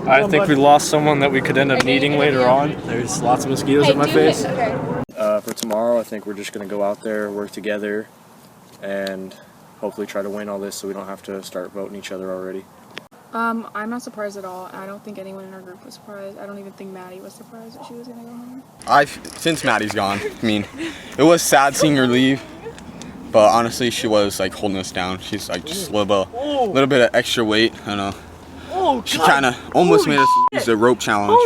I think we lost someone that we could end up needing later on. There's lots of mosquitoes in my face. For tomorrow, I think we're just going to go out there, work together, and hopefully try to win all this so we don't have to start voting each other already. I'm not surprised at all. I don't think anyone in our group was surprised. I don't even think Maddie was surprised that she was going to go home. Since Maddie's gone, I mean, it was sad seeing her leave, but honestly, she was like holding us down. She's like just a little bit of extra weight. I don't know. She kind of almost made us lose the rope challenge.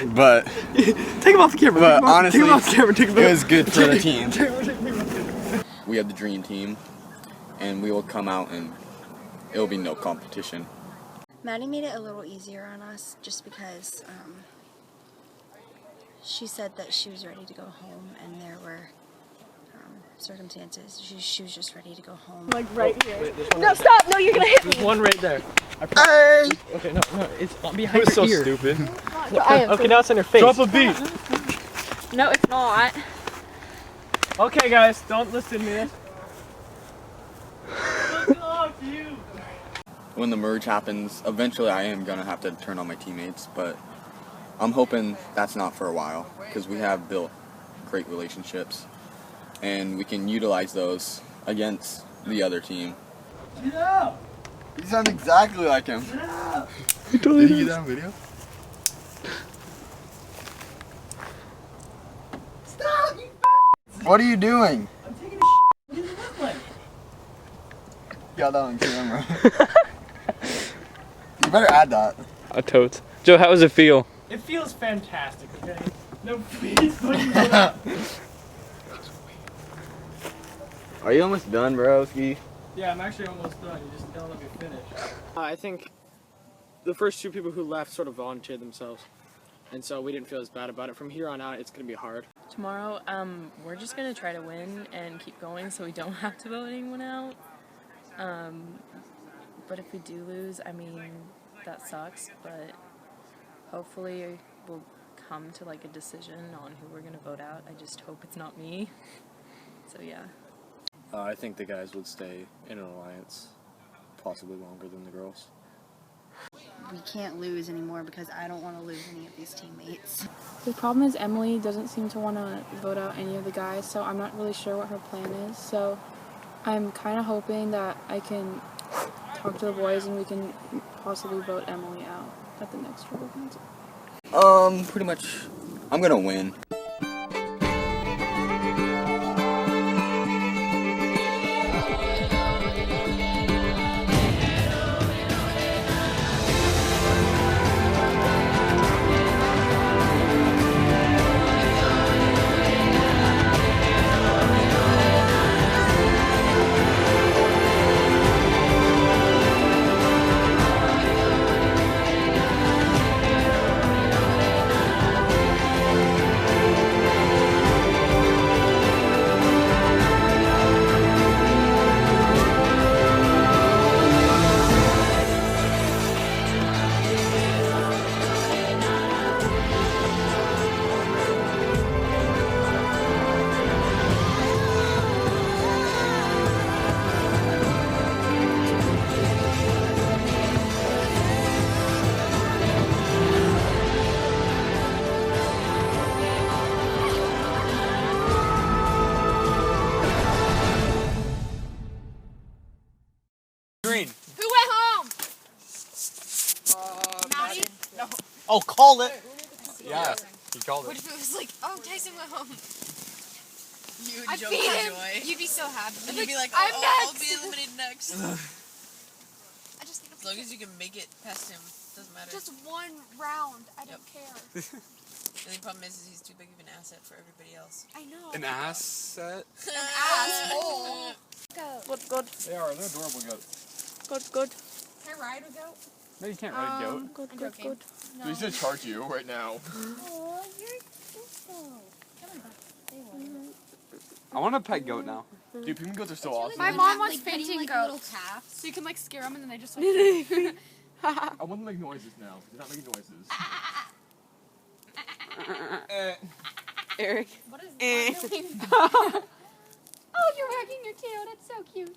But Take him off the camera. But honestly, take him off the camera. it was good for the team. We have the dream team, and we will come out and it will be no competition. Maddie made it a little easier on us just because she said that she was ready to go home and there were circumstances. She was just ready to go home. Like right here. Wait, No, stop! No, you're gonna hit me! There's one right there. Hey! Okay, no, it's behind her so ear. stupid. Okay, now it's in her face. Drop a beat. No, it's not. Okay, guys, don't listen to me. Look off you. When the merge happens, eventually I am gonna have to turn on my teammates, but I'm hoping that's not for a while because we have built great relationships and we can utilize those against the other team. Yeah. You sound exactly like him. Yeah. Did you get that on video? Stop, you What are you doing? I'm taking a What does it look like? Got that on camera. You better add that. Totes. Joe, how does it feel? It feels fantastic, okay? No, please, please. Are you almost done, broski? Yeah, I'm actually almost done. You just don't let me finish. I think the first two people who left sort of volunteered themselves, and so we didn't feel as bad about it. From here on out, it's going to be hard. Tomorrow, we're just going to try to win and keep going so we don't have to vote anyone out. But if we do lose, I mean, that sucks, but hopefully we'll come to like a decision on who we're going to vote out. I just hope it's not me. So yeah. I think the guys would stay in an alliance possibly longer than the girls. We can't lose anymore because I don't want to lose any of these teammates. The problem is Emily doesn't seem to want to vote out any of the guys, so I'm not really sure what her plan is. So I'm kind of hoping that I can talk to the boys and we can possibly vote Emily out at the next tribal council. Pretty much, I'm gonna win. Who went home? Maddie? No. Oh, call it. Yeah, he called What if it was like, oh, Tyson went home? You would I'd jump beat for him. joy. You'd be so happy. And you'd be like, I'm I'll next. be eliminated next. I just need As long as you can make it past him, doesn't matter. just one round. I don't care. The only problem is he's too big of an asset for everybody else. I know. An asset? An asshole. Good, good, They are. They're adorable goats. good, good. Can I ride a goat? No, you can't ride a goat. Good, I'm good, joking. good. No. He's gonna charge you right now. Oh, you're so. Come on, stay away. I want a pet goat now. Dude, pygmy goats are so awesome. My mom wants petting, fainting like, goats. little calves. So you can like scare them and then they just like. I want them to make noises now. They're not making noises. Eric. What is that doing? Oh, you're wagging your tail. That's so cute.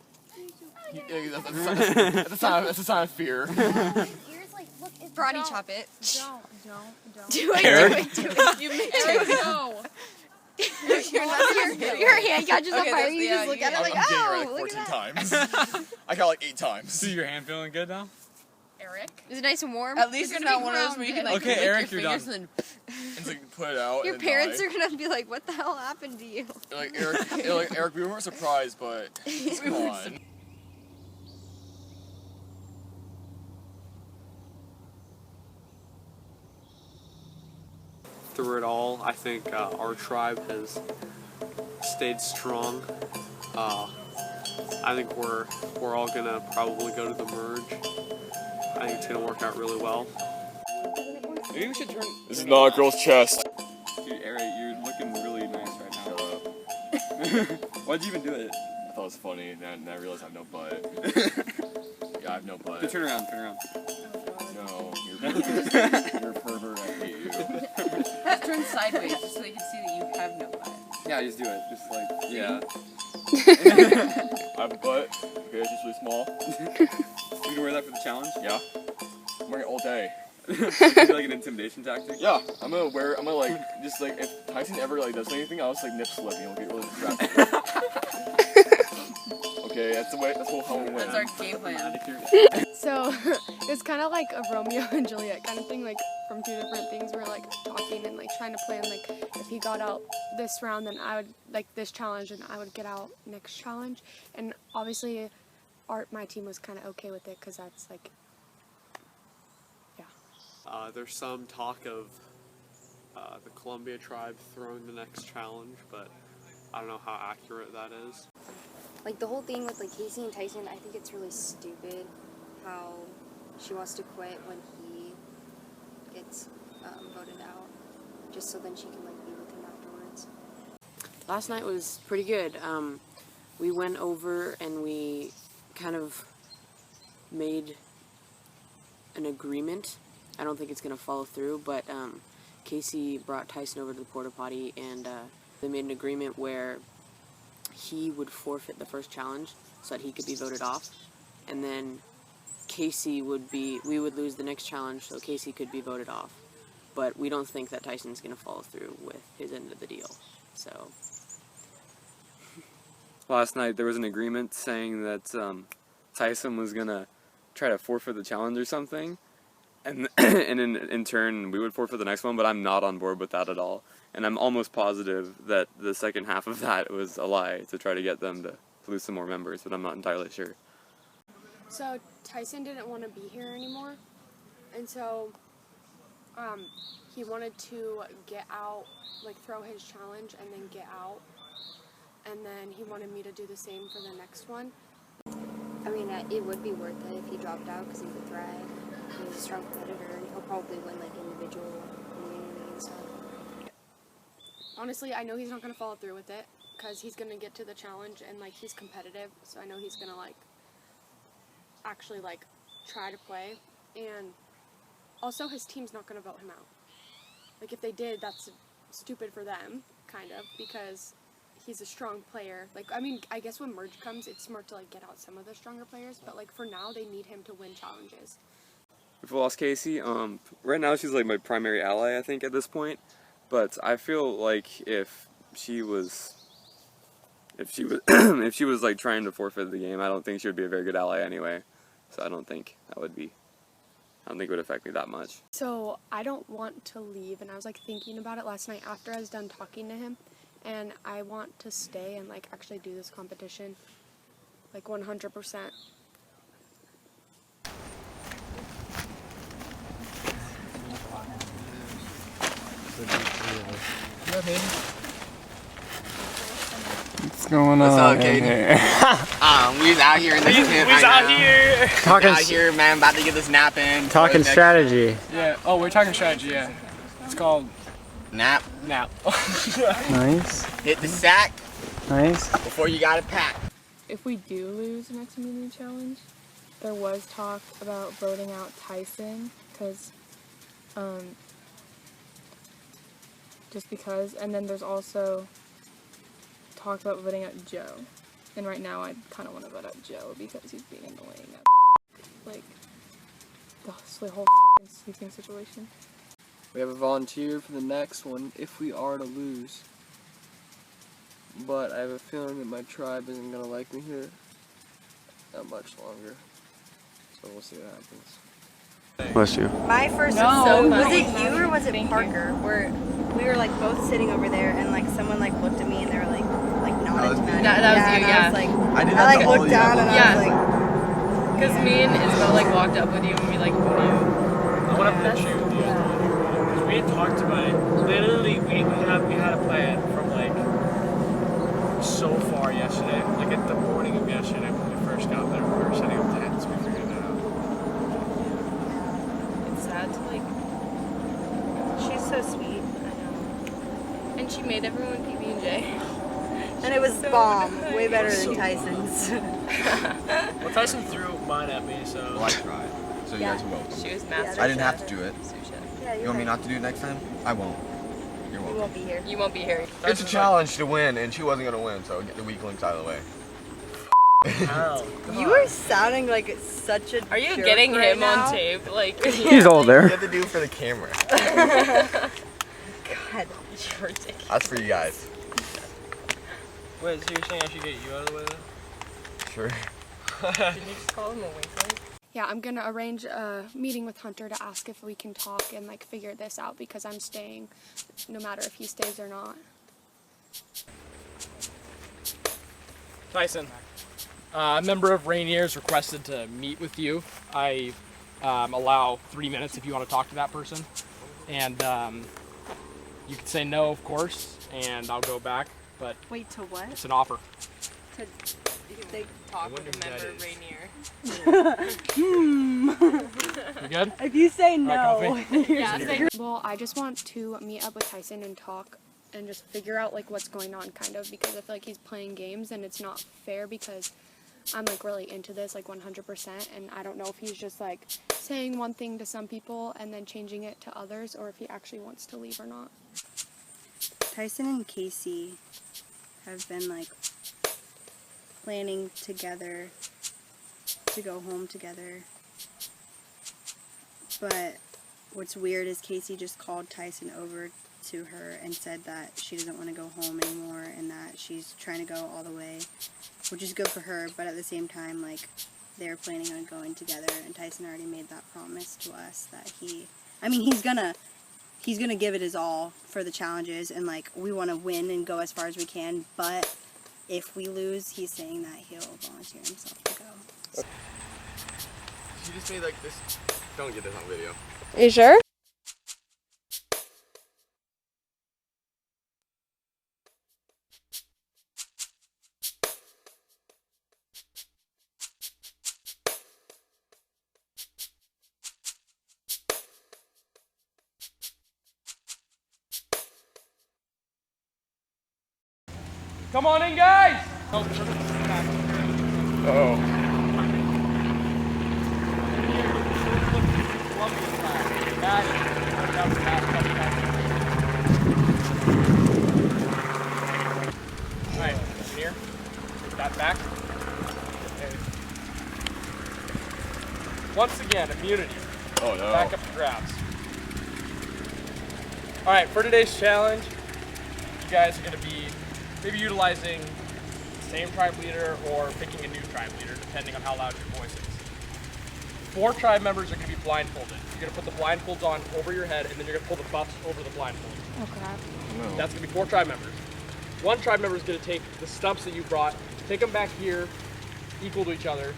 That's a sign of fear. Ears like, look, it's karate chop it. Don't. Do it, Eric? do it. You make it. No. Your hand catches on Okay, fire, that's- you yeah, just look yeah. at it like, I'm getting oh, it look like at 14 that. times. I got like 8 times. So your hand feeling good now? Eric? Is it nice and warm? At least You're it's gonna not be one of those where you can like Okay, lick Eric, your you're fingers done. and It's like put it out. Your and parents die. are gonna be like, what the hell happened to you? Like Eric, we weren't surprised, but come on. Through it all, I think our tribe has stayed strong. I think we're all gonna probably go to the merge. I think it's gonna work out really well. Maybe we should turn. This is not a girl's chest. Dude, Eric, you're looking really nice right now. Shut up. Why'd you even do it? I thought it was funny, and then I realized I have no butt. Yeah, I have no butt. Turn around. No, you're a pervert. I hate you. just turn sideways just so they can see that you have no butt. Yeah, just do it. Just like, yeah. I have a butt. Okay, it's just really small. You can wear that for the challenge? Yeah. I'm wearing it all day. Is it like an intimidation tactic? Yeah, I'm gonna like, just like, if Tyson ever like does anything, I'll just like nip slip and he'll get really distracted. Okay, that's how we win. That's our game plan. So it's kind of like a Romeo and Juliet kind of thing, like from two different things. We're like talking and like trying to plan, like if he got out this round, then I would like this challenge, and I would get out next challenge. And obviously, my team was kind of okay with it because that's like, yeah. There's some talk of the Columbia tribe throwing the next challenge, but I don't know how accurate that is. Like the whole thing with like Casey and Tyson, I think it's really stupid how she wants to quit when he gets voted out, just so then she can like be with him afterwards. Last night was pretty good. We went over and we kind of made an agreement. I don't think it's going to follow through, but Casey brought Tyson over to the porta potty, and they made an agreement where he would forfeit the first challenge so that he could be voted off, and then we would lose the next challenge so Casey could be voted off. But we don't think that Tyson's going to follow through with his end of the deal. So Last night there was an agreement saying that Tyson was gonna try to forfeit the challenge or something, and in turn we would forfeit the next one, but I'm not on board with that at all. And I'm almost positive that the second half of that was a lie to try to get them to lose some more members, but I'm not entirely sure. So Tyson didn't want to be here anymore, and so he wanted to get out, like throw his challenge and then get out, and then he wanted me to do the same for the next one. I mean, it would be worth it if he dropped out because he's a threat. He's a strong competitor, and he'll probably win like individual immunity and stuff. Honestly, I know he's not going to follow through with it because he's going to get to the challenge and like he's competitive, so I know he's going to like actually like try to play, and also his team's not going to vote him out. Like if they did, that's stupid for them, kind of, because he's a strong player. Like, I mean, I guess when merge comes, it's smart to like get out some of the stronger players, but like for now, they need him to win challenges. We've lost Casey. Right now she's like my primary ally, I think, at this point. But I feel like if she was if she was like trying to forfeit the game, I don't think she would be a very good ally anyway. So I don't think it would affect me that much. So I don't want to leave, and I was like thinking about it last night after I was done talking to him, and I want to stay and like actually do this competition like 100%. What's going on? What's up, Caden? We's out here in the tent right now. Talking, Out here, man, about to get this nap in. talking strategy. Yeah. Oh, we're talking strategy. Yeah. It's called Nap. nap. Nice, Hit the sack nice. before you got to pack. If we do lose the next immunity challenge, there was talk about voting out Tyson because, just because, and then there's also talk about voting out Joe. And right now I kind of want to vote out Joe because he's being annoying. Like, the whole sleeping situation. We have a volunteer for the next one if we are to lose. But I have a feeling that my tribe isn't going to like me here that much longer. So we'll see what happens. Bless you. My first was it you or was it Parker? Where we were like both sitting over there and like someone like looked at me and they were like nodded to me. That was you, yeah. I like looked down and I was like, because me and Isabel like walked up with you and we like knew. I want to pitch you because we had talked about it. Literally, we had a plan from like so far yesterday. Like at the morning of yesterday when we first got there, we were setting up tents. We figured it out. It's sad to like. she's so sweet. I know. And she made everyone PB&J. And it was bomb. Way better than Tyson's. Well, Tyson threw mine at me, so. Well, I tried. So you guys will. She was master. I didn't have to do it. Yeah, You want me not to do it next time? I won't. You're welcome. You won't be here. You won't be here. It's a challenge to win, and she wasn't gonna win, so get the weak links out of the way. Ow. You are sounding like such a Are you jerk getting right him now. on tape? Like He's You older. have to do it for the camera. God. You're ridiculous. That's for you guys. Wait, so you're saying I should get you out of the way then? Sure. Did you just call him a winkling? Yeah, I'm gonna arrange a meeting with Hunter to ask if we can talk and like figure this out because I'm staying, no matter if he stays or not. Tyson, a member of Rainier's requested to meet with you. I allow 3 minutes if you want to talk to that person. And you can say no, of course, and I'll go back. But Wait, to what? it's an offer. They talk with a member of Rainier. You good? If you say no. Yeah, well, I just want to meet up with Tyson and talk and just figure out like what's going on kind of because I feel like he's playing games and it's not fair because I'm like really into this like 100% and I don't know if he's just like saying one thing to some people and then changing it to others or if he actually wants to leave or not. Tyson and Casey have been like planning together to go home together. But what's weird is Casey just called Tyson over to her and said that she doesn't want to go home anymore and that she's trying to go all the way, which is good for her, but at the same time, like, they're planning on going together, and Tyson already made that promise to us that he's gonna give it his all for the challenges, and like, we want to win and go as far as we can, but if we lose, he's saying that he'll volunteer himself to go. She just made like this. Don't get this on video. Are you sure? Come on in, guys! Oh. Alright, here. Take that back. Okay. Once again, immunity. Oh no. Back up to grabs. Alright, for today's challenge, you guys are going to be maybe utilizing the same tribe leader or picking a new tribe leader, depending on how loud your voice is. 4 tribe members are going to be blindfolded. You're going to put the blindfolds on over your head, and then you're going to pull the buffs over the blindfold. Okay. No. That's going to be 4 tribe members. 1 tribe member is going to take the stumps that you brought, take them back here, equal to each other,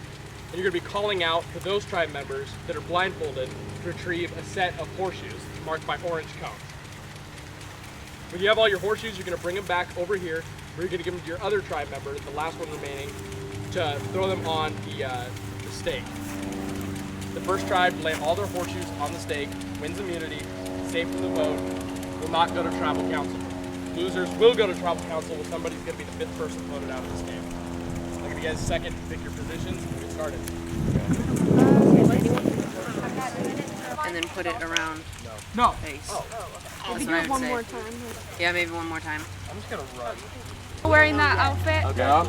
and you're going to be calling out for those tribe members that are blindfolded to retrieve a set of horseshoes marked by orange cones. When you have all your horseshoes, you're going to bring them back over here, where you're going to give them to your other tribe member, the last one remaining, to throw them on the stake. The first tribe to lay all their horseshoes on the stake wins immunity, safe from the vote, will not go to tribal council. Losers will go to tribal council, with somebody's going to be the 5th person voted out of this game. I'll give you guys a second to pick your positions and get started. And then put it around No. face. Maybe That's do what I it would one say. more time. Yeah, maybe one more time. I'm just going to run. Wearing that outfit? Yeah.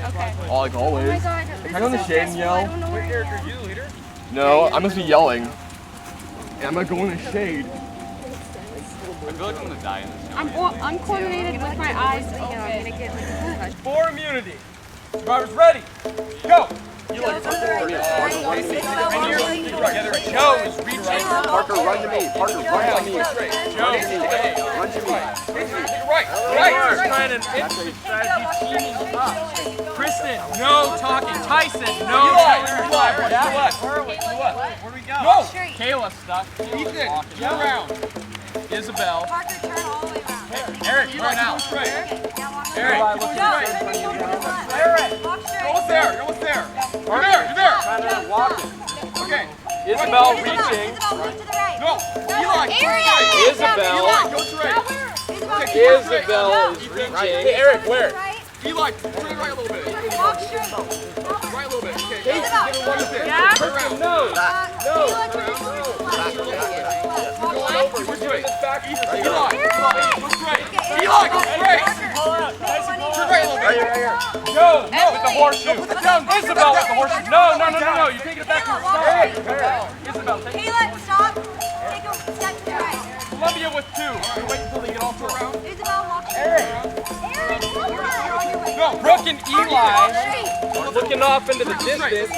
Okay. Like always. Oh my god. Can I go in the shade and yell? What character are you, leader? No, I must be yelling. Am I going to shade? I feel like I'm gonna die in this. I'm uncoordinated with my eyes. I'm gonna get like For immunity. Survivors ready. Go. Joe is reaching. Parker, run to me. Parker, run to me. Joe, run to me. Right. Trying an instant strategy teaming up. Kristen, no talking. Tyson, no. Eli, where do we go? No. Kayla stuck. Ethan, turn around. Isabel. Parker, turn all the way around. Eric, right now. Eric, look Eric, Eric, go there. You're there. Okay. Isabel reaching. No. Eli, Isabel. Eli, go to right. Isabel is reaching. Hey, Eric, where? Eli, turn right a little bit. Walk straight. Right a little bit. Okay. Casey's gonna run with it. Turn around. No. We're doing this back. Eli, go straight. Eli, go straight. Turn right a little bit. Joe, with the horseshoe. Isabel with the horseshoe. No. You're taking it back to yourself. Isabel, take it. Caleb, stop. Take a step to the right. Columbia with 2. Wait until they get all 4 around. Isabel, walk straight. Eric, you're on your way. No, Brooke and Eli are looking off into the distance.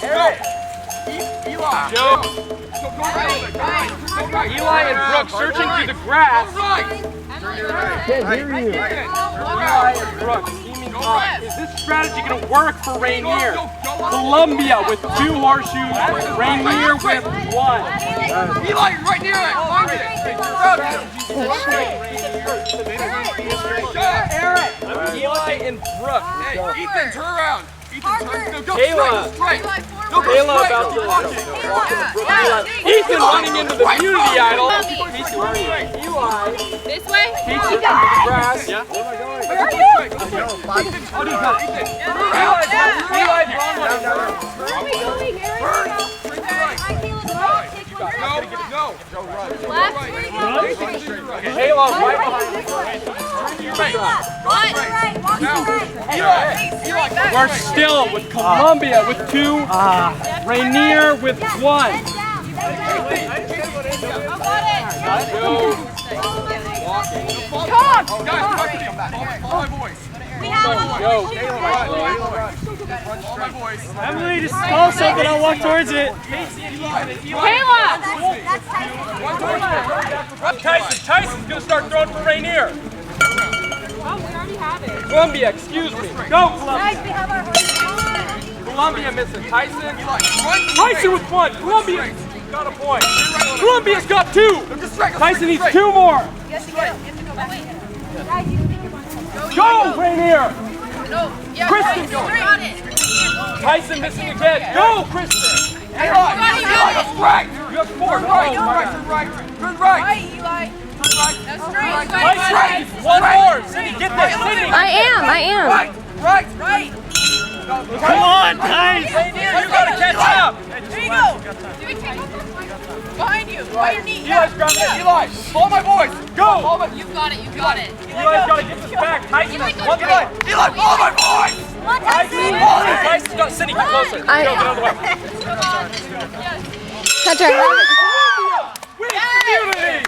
Eric. Eli. Joe. Go right. Eli and Brooke searching through the grass. Can't hear you. Eli and Brooke teaming up. Is this strategy going to work for Rainier? Columbia with 2 horseshoes. Rainier with 1. Eli, you're right near it. Find it. Eric. Eli and Brooke. Hey, Ethan, turn around. Kayla. Kayla about to walk into Ethan running into the community idol. Casey, where are you? Eli. This way? Casey, into the grass. Yeah. Where are you? Eli's wrong one. Where are we going, Eric? No. Left. Kayla, right behind you. We're still with Columbia with 2, Rainier with 1. Follow my voice. Emily, just call something, I'll walk towards it. Kayla! Tyson's gonna start throwing for Rainier. Oh, we already have it. Columbia, excuse me. Go, Columbia. Guys, we have our horse. Columbia missing. Tyson with 1. Columbia got a point. Columbia's got 2. Tyson needs 2 more. You have to go back. Guys, you think you want to Go, Rainier. No, yeah, Kristen, go. Got it. Tyson missing again. Go, Kristen. Eli, that's right. You have 4. Turn right. Right, Eli. That's straight. Right. 1 more. Cindy, get this. Cindy. I am. Right. Come on, guys! You gotta catch up. There you go. Behind you. By your knee. Eli's grabbing it. Eli, follow my voice. Go. You got it. Eli's gotta get this back. Tyson has 1 point. Eli, follow my voice! Tyson's got Cindy. Get closer. Go, get out of the way. Catch her. Community.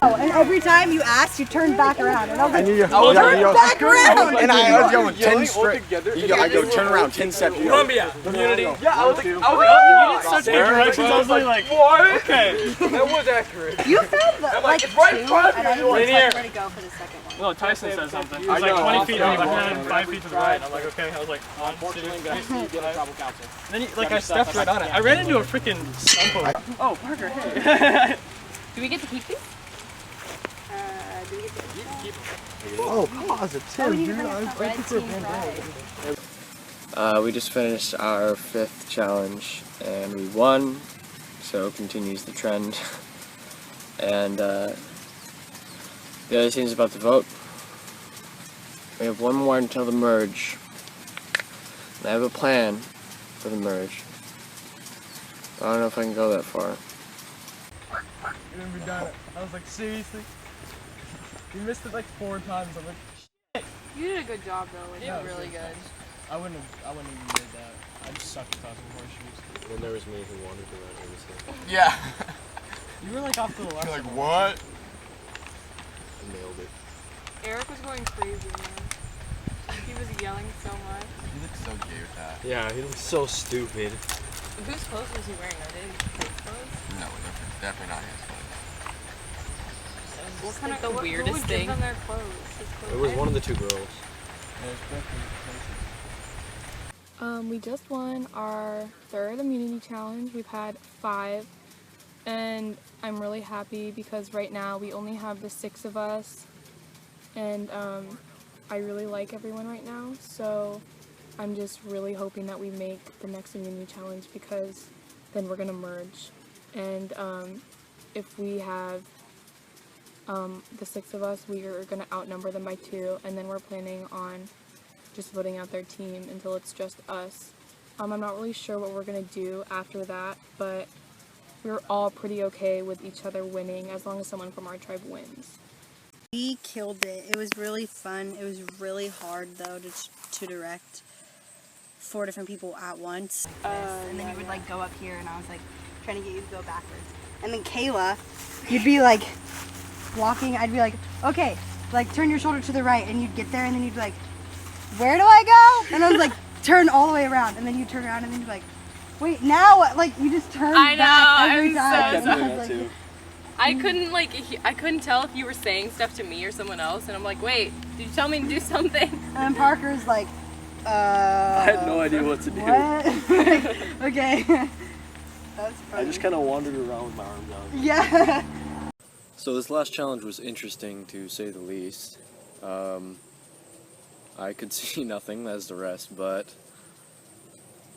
And every time you asked, you turned back around. And I was like, turn back around! And I was going 10 straight. I go turn around 10 steps. Columbia. Community. Yeah, I was like, you did such good directions, I was like, what? Okay. That was accurate. You said that, like, it's right in 2, front of and I you. didn't Right know here. where to go for the second one. no, Tyson said something. He was like 20 feet on the left and 5 feet to the right. I'm like, okay. I was like, on, 2, 3. Then I stepped right on it. I ran into a freaking stump. Oh, Parker, hey. Do we get to keep these? Oh, positive, dude. We just finished our 5th challenge and we won, so continues the trend. And the other team's about to vote. We have 1 more until the merge. And I have a plan for the merge. I don't know if I can go that far. We done it. I was like, seriously? We missed it like 4 times. I'm like, shit. You did a good job though. You did really good. I wouldn't have even made that. I just sucked at tossing horseshoes. Then there was me who wanted to run everything. Yeah. You were like off to the left. You're like, what? Nailed it. Eric was going crazy, man. He was yelling so much. He looks so gay with that. Yeah, he looks so stupid. Whose clothes was he wearing? Are they his clothes? No, definitely not his clothes. What's like the weirdest thing? Them their clothes? His clothes. It was one of the two girls. We just won our 3rd immunity challenge. We've had 5, and I'm really happy because right now we only have the 6 of us, and I really like everyone right now, so I'm just really hoping that we make the next immunity challenge because then we're gonna merge, and if we have the 6 of us, we are gonna outnumber them by 2, and then we're planning on just voting out their team until it's just us. I'm not really sure what we're gonna do after that, but we're all pretty okay with each other winning as long as someone from our tribe wins. We killed it. It was really fun. It was really hard though to direct 4 different people at once. And then you would like go up here and I was like trying to get you to go backwards. And then Kayla, you'd be like walking, I'd be like, okay, like turn your shoulder to the right, and you'd get there and then you'd be like, where do I go? And I was like, turn all the way around, and then you turn around and then you'd be like, wait, now what? Like you just turn back every time. I couldn't I couldn't tell if you were saying stuff to me or someone else, and I'm like, wait, did you tell me to do something? And then Parker's like, I had no idea what to do. What? Okay. That's funny. I just kind of wandered around with my arms out. Yeah. So this last challenge was interesting to say the least. I could see nothing as the rest, but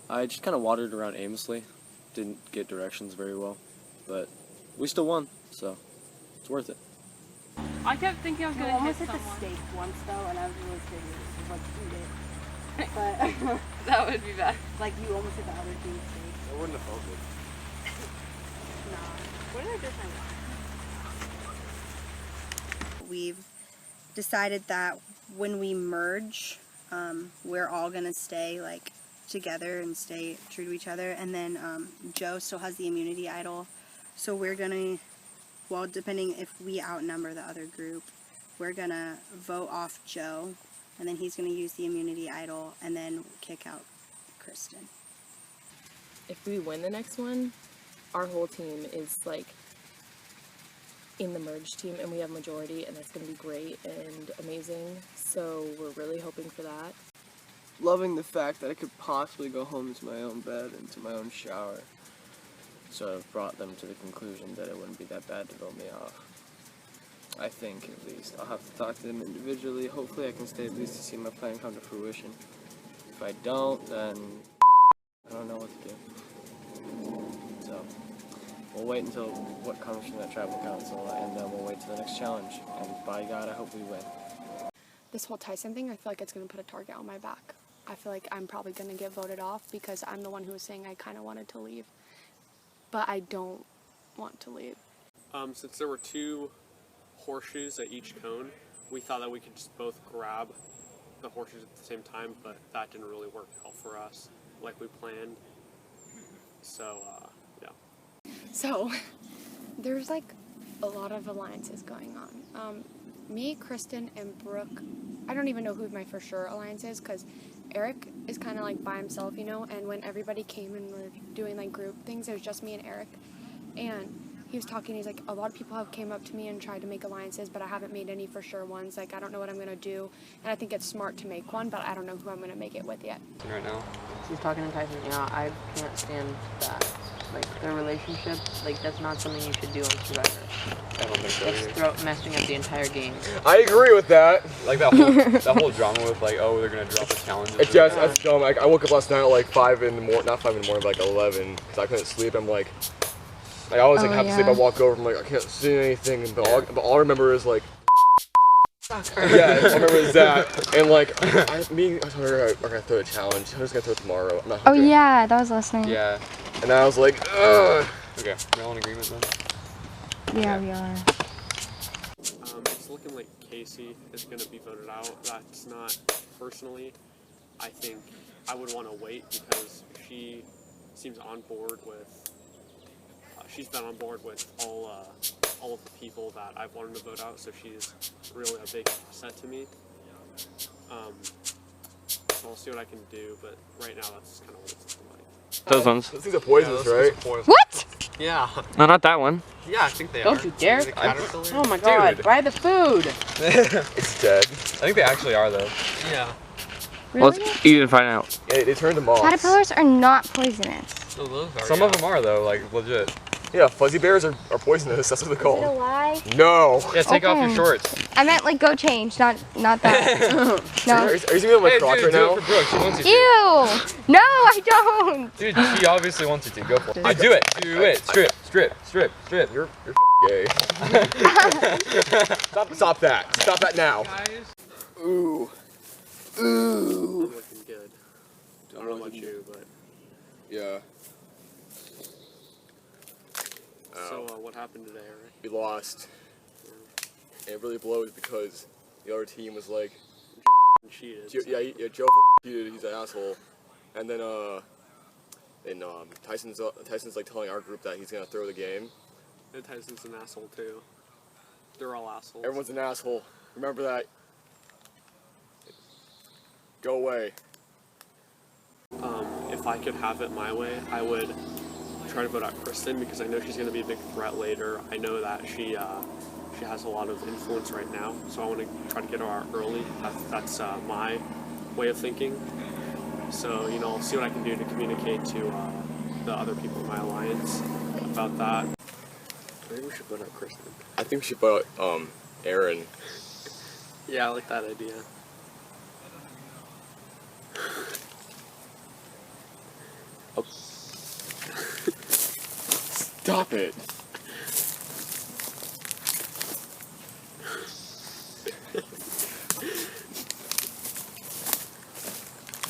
I just kind of wandered around aimlessly. Didn't get directions very well, but we still won, so it's worth it. I kept thinking I was gonna almost hit hit the someone. stake once though, and I was really scared. Like eat it, but that would be bad. Like you almost hit the other team's stake. I wouldn't have felt good. What are different? We've decided that when we merge, we're all gonna stay like together and stay true to each other. And then Joe still has the immunity idol, so we're gonna, well, depending if we outnumber the other group, we're gonna vote off Joe, and then he's gonna use the immunity idol, and then kick out Kristen. If we win the next one, our whole team is like in the merge team, and we have majority, and that's going to be great and amazing, so we're really hoping for that. Loving the fact that I could possibly go home to my own bed and to my own shower. So I've brought them to the conclusion that it wouldn't be that bad to vote me off. I think, at least. I'll have to talk to them individually. Hopefully I can stay at least to see my plan come to fruition. If I don't, then I don't know what to do. So we'll wait until what comes from that tribal council, and then we'll wait till the next challenge. And by God, I hope we win. This whole Tyson thing, I feel like it's going to put a target on my back. I feel like I'm probably going to get voted off because I'm the one who was saying I kind of wanted to leave. But I don't want to leave. Since there were 2 horseshoes at each cone, we thought that we could just both grab the horseshoes at the same time, but that didn't really work out for us like we planned. So, yeah. So, there's like a lot of alliances going on. Me, Kristen, and Brooke, I don't even know who my for sure alliance is because Eric is kind of like by himself, you know, and when everybody came and were doing like group things, it was just me and Eric. And he was talking, he's like, a lot of people have came up to me and tried to make alliances, but I haven't made any for sure ones. Like, I don't know what I'm going to do. And I think it's smart to make one, but I don't know who I'm going to make it with yet. Right now? She's talking to Tyson. You know, I can't stand that. Like, their relationship, like, that's not something you should do on Survivor. I don't think so. That's messing up the entire game. I agree with that. Like, that whole drama with, like, oh, they're going to drop a challenge. It's just, that's dumb. Like, I woke up last night at like 5 in the morning, not 5 in the morning, but like 11, because I couldn't sleep. I'm like I always like have to sleep. I walk over, I'm like, I can't see anything, but all I remember is like, yeah, I remember is that, and like, I told her I'm gonna throw a challenge. I'm just gonna throw it tomorrow. I'm not hungry. Oh yeah, that was last night. Yeah. And I was like, ugh. Okay, we're all in agreement then? Yeah, we are. It's looking like Casey is going to be voted out. That's not, personally, I think I would want to wait because she seems on board with she's been on board with all of the people that I've wanted to vote out, so she's really a big asset to me. So I'll see what I can do, but right now that's kind of what it's looking like. Those ones. Those things are poisonous, right? What? Yeah. No, not that one. Yeah, I think they Don't are. you dare. The caterpillar? Oh my god, Dude. buy the food. It's dead. I think they actually are though. Yeah. Well, let's eat and find out. Yeah, they turned them off. Caterpillars are not poisonous. So those are, Some of them are though, like legit. Yeah, fuzzy bears are poisonous. That's what they're called. Is it a lie? No. Yeah, take off your shorts. I meant like go change, not that. No. Are you doing my crotch right now? Do it for Brooke. She wants you to. Ew! No, I don't. Dude, she obviously wants you to. Go for it. I do it. Do it. Strip. Strip. Strip. Strip. You're gay. Stop that. Stop that now. Ooh. Ooh. I'm looking good. I don't know about you, but... Yeah. So, what happened today, Eric? We lost. And it really blows because the other team was like... cheated. Yeah, Joe cheated, he's an asshole. And then, Tyson's like telling our group that he's gonna throw the game. And Tyson's an asshole, too. They're all assholes. Everyone's an asshole. Remember that. Go away. If I could have it my way, I would try to vote out Kristen because I know she's going to be a big threat later. I know that she has a lot of influence right now, so I want to try to get her out early. That's my way of thinking. So, you know, I'll see what I can do to communicate to the other people in my alliance about that. Maybe we should vote out Kristen. I think we should vote out, Aaron. Yeah, I like that idea. Stop it.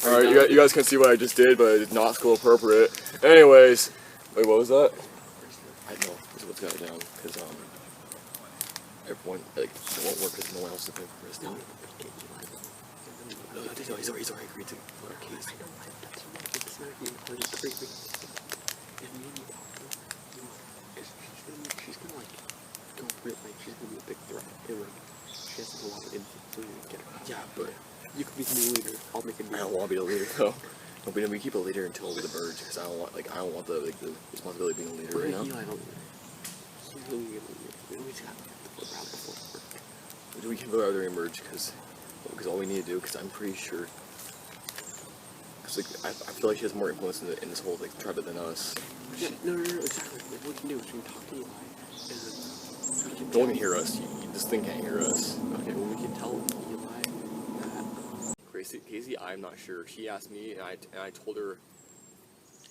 Alright, you guys can see what I just did, but it's not school appropriate. Anyways, wait, what was that? I know, this is what's got it down, because, everyone, like, it won't work because no one else is going for Kristen. No, he's already agreed to vote our case. It's not even hard to agree. She's gonna like go real, like she's gonna be a big threat, and like she has a lot of influence to get her out. Yeah, but you could be the new leader. I'll make it. I don't want to be the leader though. No, we keep a leader until the merge because I don't want the responsibility of being a leader right now. Eli, don't. We just got to vote out before. We can vote out during merge because all we need to do because I'm pretty sure. Because like I feel like she has more influence in this whole like tribe than us. Yeah, no, exactly. Like, what we can do is we can talk to Eli, and then... Don't hear us. This thing can't hear us. Okay, well, we can tell Eli that... Casey, I'm not sure. She asked me, and I told her...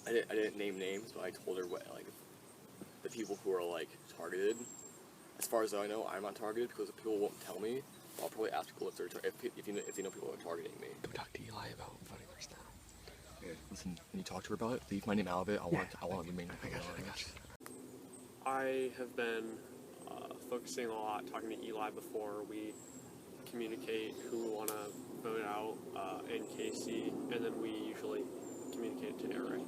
I didn't name names, but I told her what, like, the people who are, like, targeted. As far as I know, I'm not targeted because people won't tell me. I'll probably ask people if they know people are targeting me. Go talk to Eli about voting for Sumner. Listen, when you talk to her about it, leave my name out of it. I want to remain. I got you. I have been focusing a lot, talking to Eli before we communicate who we want to vote out, and Casey, and then we usually communicate to Eric.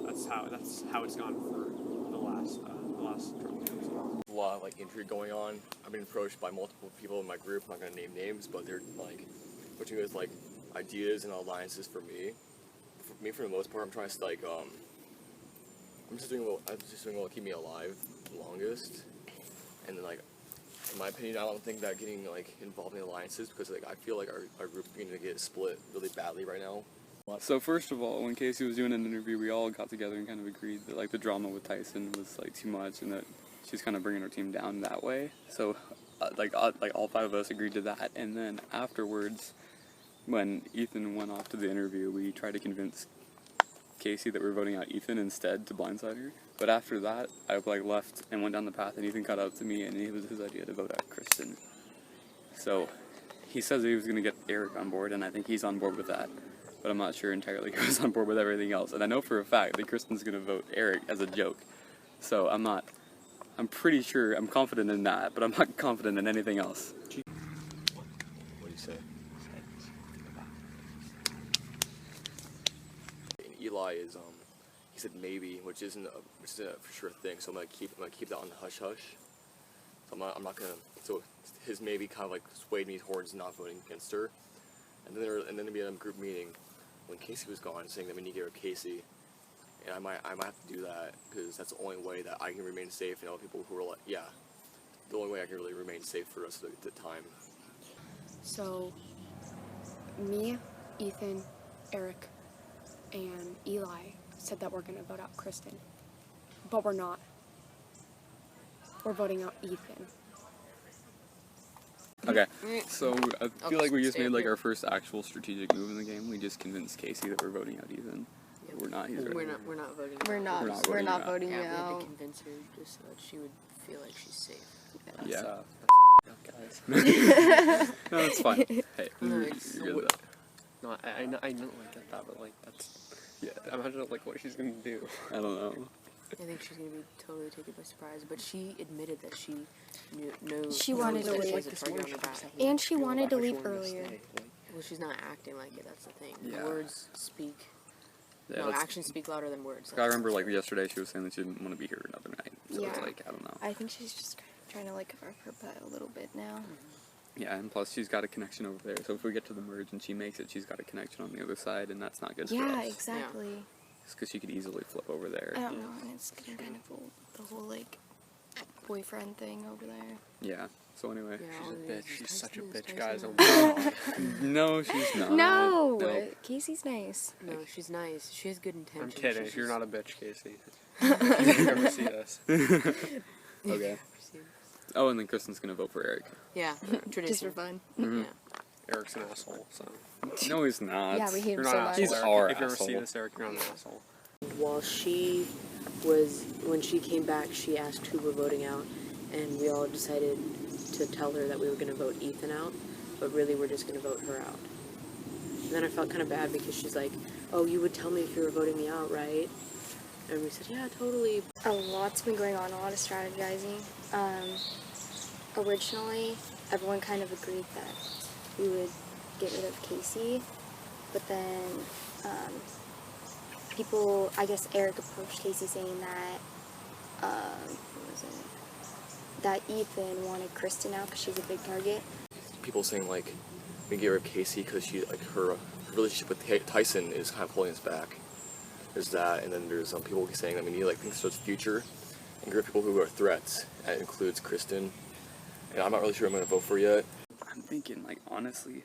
That's how it's gone for the last term. A lot of like intrigue going on. I've been approached by multiple people in my group. I'm not gonna name names, but they're like approaching me with like ideas and alliances for me. For the most part, I'm trying to like I'm just doing what will keep me alive the longest. And then like in my opinion, I don't think that getting like involved in alliances because like I feel like our group's beginning to get split really badly right now. So first of all, when Casey was doing an interview, we all got together and kind of agreed that like the drama with Tyson was like too much and that she's kind of bringing her team down that way. So like all five of us agreed to that. And then afterwards, when Ethan went off to the interview, we tried to convince Casey that we're voting out Ethan instead to blindside her. But after that, I like left and went down the path, and Ethan caught up to me, and it was his idea to vote out Kristen. So he says he was going to get Eric on board, and I think he's on board with that. But I'm not sure entirely who's on board with everything else. And I know for a fact that Kristen's going to vote Eric as a joke. So I'm pretty sure, I'm confident in that, but I'm not confident in anything else. What do you say? Eli is he said maybe, which isn't a for sure thing. So I'm gonna keep that on the hush hush. So I'm not gonna. So his maybe kind of like swayed me towards not voting against her. And then we had a group meeting when Casey was gone, saying that we need to get rid of Casey. And I might have to do that because that's the only way that I can remain safe. And other people who are like, yeah, the only way I can really remain safe for the rest of the time. So, me, Ethan, Eric, and Eli said that we're gonna vote out Kristen, but we're not. We're voting out Ethan. Okay, so I feel like we just made like our first actual strategic move in the game. We just convinced Casey that we're voting out Ethan. But we're not. We're not voting. We're not voting yeah, we had out. to convince her just so that she would feel like she's safe. Yeah. Guys. No, it's fine. Hey, you're good though. No, I don't get that, but like that's imagine like what she's gonna do. I don't know. I think she's gonna be totally taken by surprise, but she admitted that she knew. She wanted to leave, and she wanted to leave earlier. Well, she's not acting like it. That's the thing. Yeah. Words speak. Yeah, no, actions speak louder than words. I remember like yesterday she was saying that she didn't want to be here another night. So Yeah. it's like I don't know. I think she's just trying to like cover her butt a little bit now. Yeah, and plus she's got a connection over there. So if we get to the merge and she makes it, she's got a connection on the other side, and that's not good for us. Yeah, exactly. Just because she could easily flip over there. I don't know, and it's getting kind of the whole like boyfriend thing over there. Yeah. So anyway, She's a bitch. She's such a bitch, guys. Oh my God. No, she's not. No, Nope. Casey's nice. No, she's nice. She has good intentions. I'm kidding. She's You're just- not a bitch, Casey. You never see us. Okay. Oh, and then Kristen's gonna vote for Eric. Yeah, tradition. Just for fun. Mhm. Yeah. Eric's an asshole. So. No, he's not. Yeah, we hate him You're so not an much. asshole, He's Eric. our If you ever see asshole. this, Eric, you're not an asshole. While when she came back, she asked who we're voting out, and we all decided to tell her that we were going to vote Ethan out, but really we're just going to vote her out. And then I felt kind of bad because she's like, oh, you would tell me if you were voting me out, right? And we said, yeah, totally. A lot's been going on, a lot of strategizing. Originally, everyone kind of agreed that we would get rid of Casey, but then people, I guess Eric approached Casey saying that, what was it? That Ethan wanted Kristen out because she's a big target. People saying like we get rid of Casey because she like her relationship with Tyson is kind of holding us back. There's that, and then there's people saying that we need like things towards the future and get rid of people who are threats. That includes Kristen, and I'm not really sure who I'm going to vote for yet. I'm thinking, like, honestly,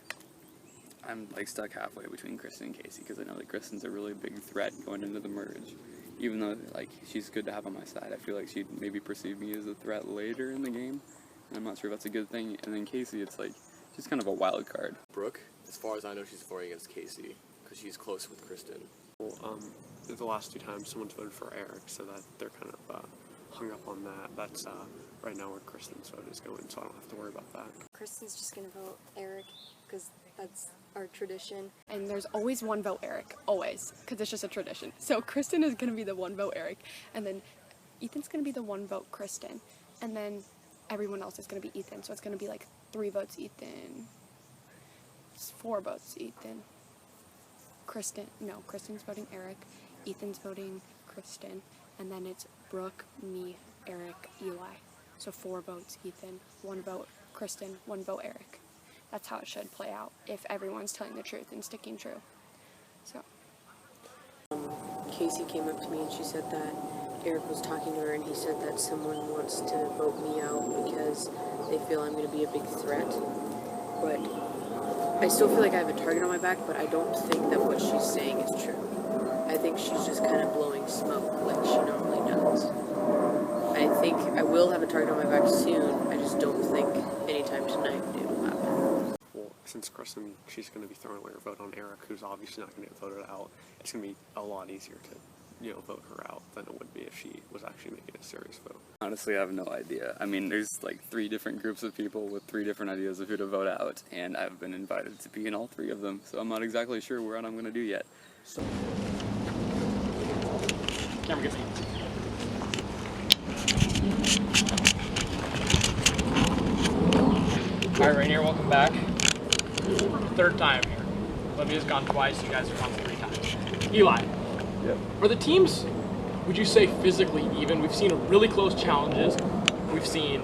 I'm like stuck halfway between Kristen and Casey because I know that Kristen's a really big threat going into the merge. Even though like she's good to have on my side, I feel like she'd maybe perceive me as a threat later in the game, and I'm not sure if that's a good thing. And then Casey, it's like she's kind of a wild card. Brooke, as far as I know, she's voting against Casey because she's close with Kristen. Well, the last 2 times someone's voted for Eric, so that they're kind of hung up on that. That's right now where Kristen's vote is going, so I don't have to worry about that. Kristen's just gonna vote Eric because that's our tradition. And there's always one vote Eric, always, because it's just a tradition. So Kristen is going to be the one vote Eric, and then Ethan's going to be the one vote Kristen, and then everyone else is going to be Ethan. So it's going to be like 3 votes Ethan, 4 votes Ethan, Kristen's voting Eric, Ethan's voting Kristen, and then it's Brooke, me, Eric, Eli. So 4 votes Ethan, 1 vote Kristen, 1 vote Eric. That's how it should play out if everyone's telling the truth and sticking true. So. Casey came up to me and she said that Eric was talking to her and he said that someone wants to vote me out because they feel I'm going to be a big threat. But I still feel like I have a target on my back, but I don't think that what she's saying is true. I think she's just kind of blowing smoke like she normally does. I think I will have a target on my back soon. I just don't think anytime tonight it will happen. Well, since Kristen, she's going to be throwing away her vote on Eric, who's obviously not going to get voted out, it's going to be a lot easier to, vote her out than it would be if she was actually making a serious vote. Honestly, I have no idea. I mean, there's like 3 different groups of people with 3 different ideas of who to vote out, and I've been invited to be in all 3 of them, so I'm not exactly sure what I'm going to do yet. Camera gets me. Alright, Rainier, welcome back. 3rd time here. Olivia's gone twice, you guys have gone 3 times. Eli, Yep. are the teams would you say physically even? We've seen really close challenges. We've seen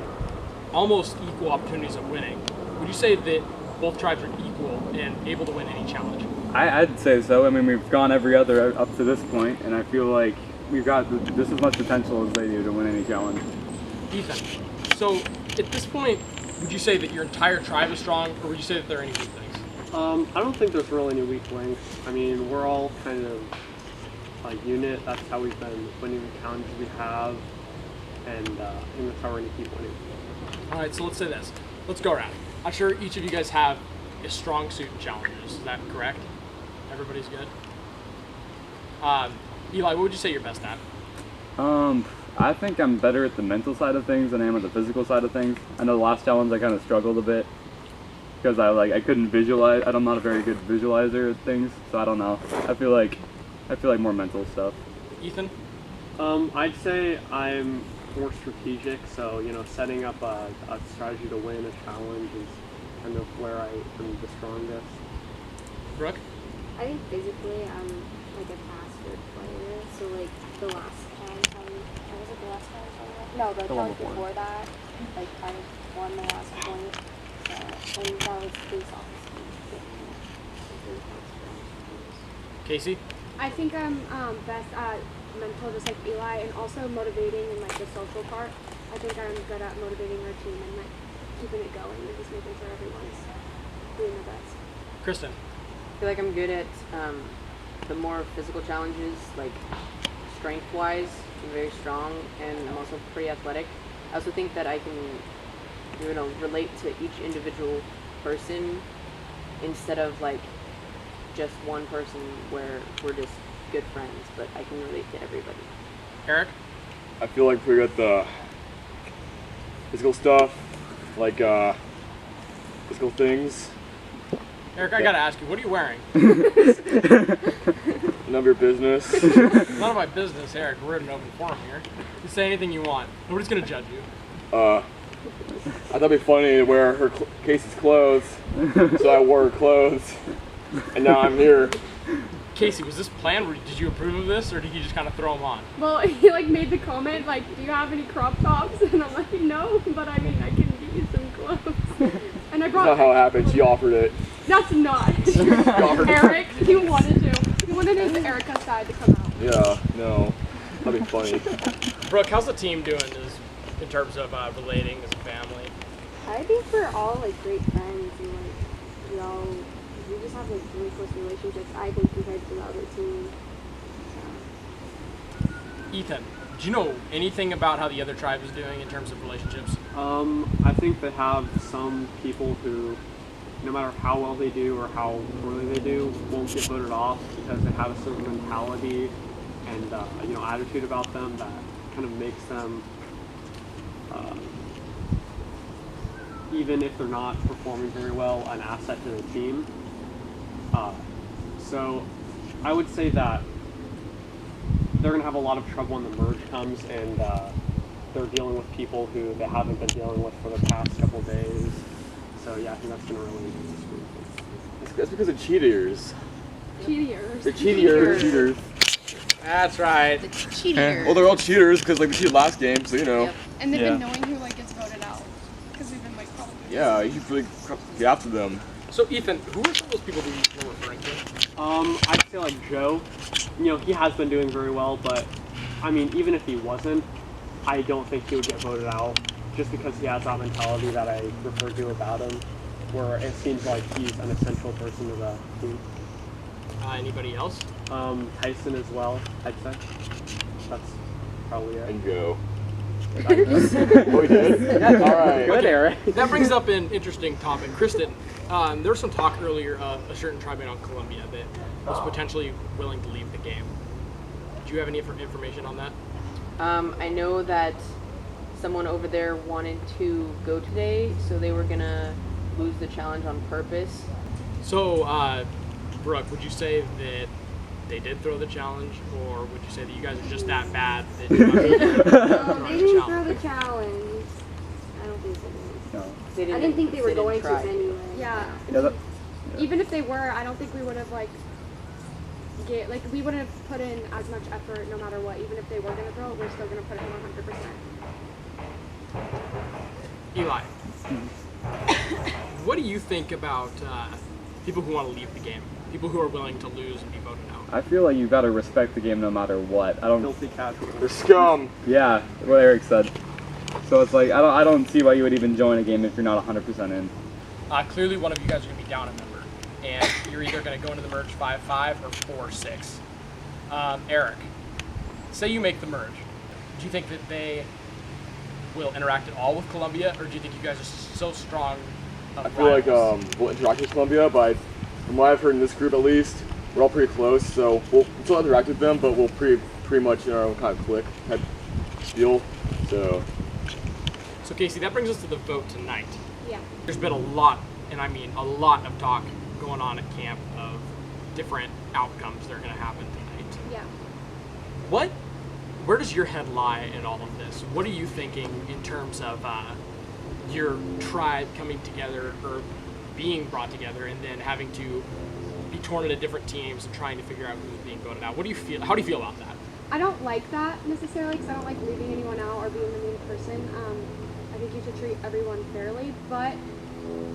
almost equal opportunities of winning. Would you say that both tribes are equal and able to win any challenge? I'd say so. I mean, we've gone every other up to this point, and I feel like we've got just as much potential as they do to win any challenge. Ethan, so at this point, would you say that your entire tribe is strong, or would you say that there are any weak links? I don't think there's really any weak links. I mean, we're all kind of a unit. That's how we've been winning the challenges we have, and I think that's how we're going to keep winning. All right, so let's say this. Let's go around. I'm sure each of you guys have a strong suit in challenges. Is that correct? Everybody's good? Eli, what would you say you're best at? I think I'm better at the mental side of things than I am at the physical side of things. I know the last challenge I kind of struggled a bit because I couldn't visualize. I'm not a very good visualizer of things, so I don't know. I feel like more mental stuff. Ethan? I'd say I'm more strategic, so setting up a strategy to win a challenge is kind of where I am the strongest. Brooke? I think physically I'm like a faster player, so like the last challenge was it the last challenge I won? No, the challenge before that, like I won the last point, and that was based off of speed. Casey? I think I'm best at mental, just like Eli, and also motivating and like the social part. I think I'm good at motivating our team and like keeping it going and just making sure everyone's doing their best. Kristen? I feel like I'm good at the more physical challenges, like strength-wise. I'm very strong, and I'm also pretty athletic. I also think that I can, relate to each individual person instead of like just one person where we're just good friends, but I can relate to everybody. Eric? I feel like pretty good at the physical stuff, like physical things. Eric, I gotta ask you, what are you wearing? None of your business. None of my business, Eric. We're in an open forum here. You say anything you want. Nobody's gonna judge you. I thought it'd be funny to wear Casey's clothes, so I wore her clothes, and now I'm here. Casey, was this planned? Did you approve of this, or did you just kind of throw them on? Well, he like made the comment like, "Do you have any crop tops?" And I'm like, "No, but I mean, I can get you some clothes." And I brought. That's not how it happened. She offered it. That's not. Eric, he wanted to. He wanted his Erica side to come out. Yeah, no, that'd be funny. Brooke, how's the team doing in terms of relating as a family? I think we're all like great friends and like we just have like really close relationships, I think, compared to the other team. Ethan, do you know anything about how the other tribe is doing in terms of relationships? I think they have some people who, no matter how well they do or how poorly they do, won't get voted off because they have a certain mentality and attitude about them that kind of makes them, even if they're not performing very well, an asset to the team. So I would say that they're going to have a lot of trouble when the merge comes, and they're dealing with people who they haven't been dealing with for the past couple days. So yeah, I think that's going to really screw things. That's because of cheaters. Cheaters. They're cheaters. That's right. The cheaters. Well, they're all cheaters because like we cheated last game, so Yep. And they've been knowing who like gets voted out because we've been like probably. Yeah, you should really be after them. So Ethan, who are some of those people that you're referring to? I'd say like Joe. He has been doing very well, but I mean, even if he wasn't, I don't think he would get voted out just because he has that mentality that I referred to about him, where it seems like he's an essential person to the team. Anybody else? Tyson as well, I'd say. That's probably it. And Joe. Oh, we did? All right. Good, Eric. That brings up an interesting topic. Kristen, there was some talk earlier of a certain tribe on Columbia that was potentially willing to leave the game. Do you have any information on that? I know that someone over there wanted to go today, so they were gonna lose the challenge on purpose. So, Brooke, would you say that they did throw the challenge, or would you say that you guys are just that bad that you They didn't throw the challenge. I don't think so. No. I didn't think they were going to anyway. Yeah. Yeah, Even if they were, I don't think we would have like we wouldn't have put in as much effort no matter what. Even if they were gonna throw it, we're still gonna put in 100%. Eli, what do you think about people who want to leave the game? People who are willing to lose and be voted out? I feel like you've got to respect the game no matter what. I don't. Filthy casual. They're scum. Yeah, what Eric said. So it's like I don't see why you would even join a game if you're not 100% in. Clearly, one of you guys are gonna be down a member, and you're either gonna go into the merge 5-5 or 4-6. Eric, say you make the merge. Do you think that they will interact at all with Columbia, or do you think you guys are so strong? I feel like we'll interact with Columbia, but from what I've heard in this group at least, we're all pretty close, so we'll still interact with them, but we'll pretty much in our own kind of clique type deal. So Casey, that brings us to the vote tonight. Yeah. There's been a lot, and I mean a lot of talk going on at camp of different outcomes that are going to happen tonight. Yeah. Where does your head lie in all of this? What are you thinking in terms of your tribe coming together or being brought together and then having to be torn into different teams and trying to figure out who's being voted out? What do you feel? How do you feel about that? I don't like that necessarily because I don't like leaving anyone out or being the mean person. I think you should treat everyone fairly, but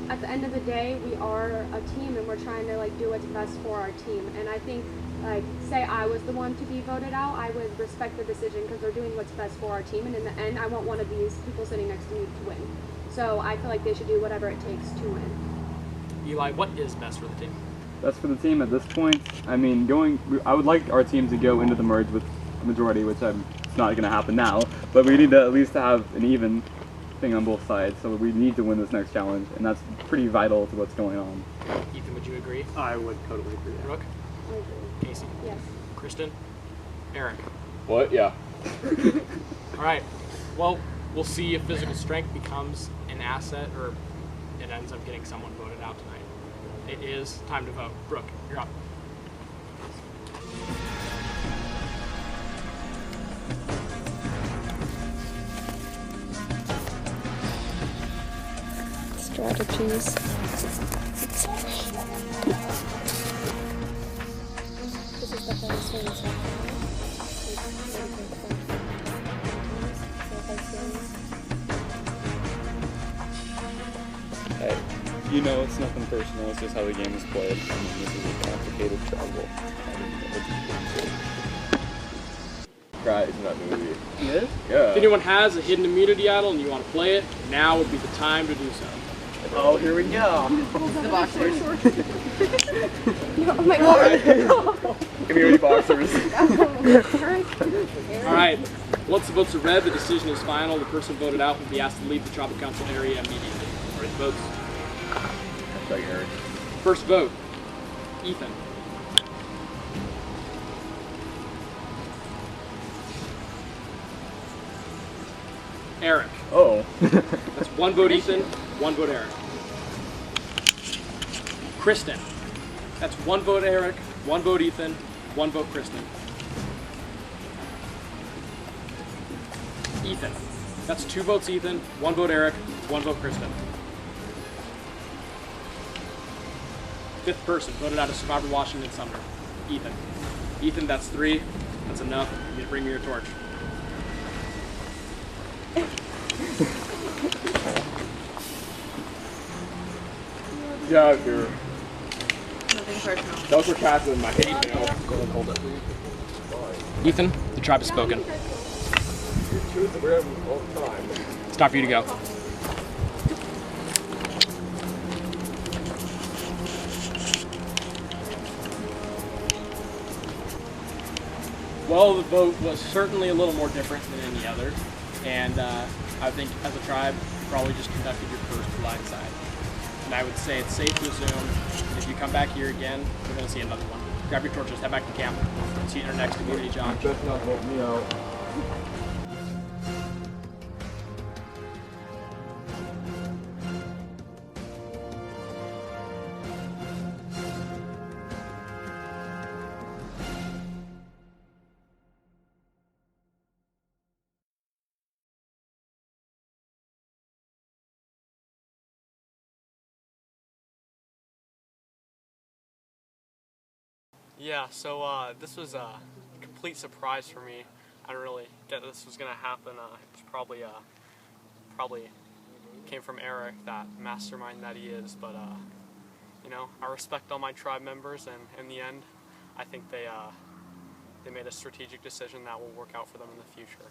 at the end of the day, we are a team and we're trying to do what's best for our team. And I think, say I was the one to be voted out, I would respect the decision because they're doing what's best for our team. And in the end, I want one of these people sitting next to me to win. So I feel like they should do whatever it takes to win. Eli, what is best for the team? Best for the team at this point. I mean, I would like our team to go into the merge with a majority, which it's not going to happen now. But we need to at least have an even thing on both sides. So we need to win this next challenge, and that's pretty vital to what's going on. Ethan, would you agree? I would totally agree. Brooke? I agree. Casey? Yes. Kristen? Eric? what? Yeah. All right. Well, we'll see if physical strength becomes an asset or it ends up getting someone voted out tonight. It is time to vote. Brooke, you're up. Strategies. This is the hardest one so Hey, you know, it's nothing personal. It's just how the game is played. I mean, this is a complicated struggle. Right, isn't that movie? He is? Yeah. If anyone has a hidden immunity idol and you want to play it, now would be the time to do so. Oh, here we go. The boxers. Oh my god. Community boxers. All right. Once the votes are read, the decision is final. The person voted out will be asked to leave the tribal council area immediately. All right, votes. Eric. First vote, Ethan. Eric. Oh. That's one vote Ethan, one vote Eric. Kristen. That's one vote Eric, one vote Ethan, one vote Kristen. Ethan. That's two votes Ethan, one vote Eric, one vote Kristen. Fifth person voted out of Survivor Washington Sumner. Ethan. Ethan, that's three. That's enough. You need to bring me your torch. Get out of here. Nothing personal. That was for Cass in my hate mail. Ethan, the tribe has spoken. It's time for you to go. Well, the vote was certainly a little more different than any other, and I think as a tribe, you probably just conducted your first blindside. And I would say it's safe to assume that if you come back here again, we're going to see another one. Grab your torches, head back to camp. See you in our next community challenge. Best not vote me out. Yeah, so this was a complete surprise for me. I didn't really get this was gonna happen. It's probably came from Eric, that mastermind that he is. But you know, I respect all my tribe members, and in the end, I think they made a strategic decision that will work out for them in the future.